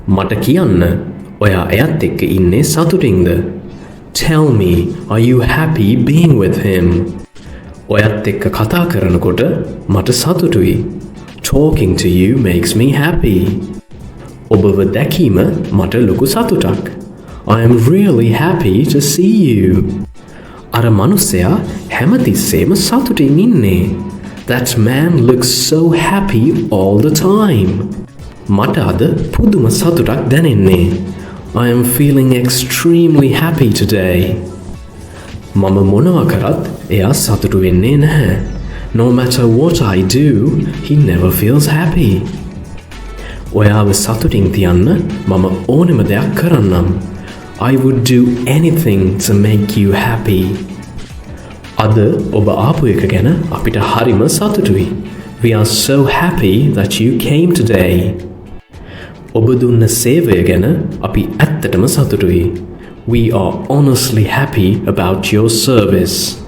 මට කියන්න ඔයා එයත් එක්ක ඉන්නේ සතුටින්ද? Tell me, are you happy being with him? ඔයත් එක්ක කතා කරනකොට මට සතුටුයි. Talking to you makes me happy. ඔබව දැකීම මට ලොකු සතුටක්. I am really happy to see you. අර මනුස්සයා හැමතිස්සෙම සතුටින් ඉන්නේ. That man looks so happy all the time. මට අද පුදුම සතුටක් දැනෙන්නේ. I am feeling extremely happy today. මම මොනවා කරත් එයා සතුටු වෙන්නේ නැහැ. No matter what I do, he never feels happy. ඔයාව සතුටින් තියන්න මම ඕනෙම දෙයක් කරන්නම්. I would do anything to make you happy. අද ඔබ ආපු එක ගැන අපිට හරිම සතුටුයි. We are so happy that you came today. ඔබ දුන්න සේවය ගැන අපි ඇත්තටම සතුටුයි. We are honestly happy about your service.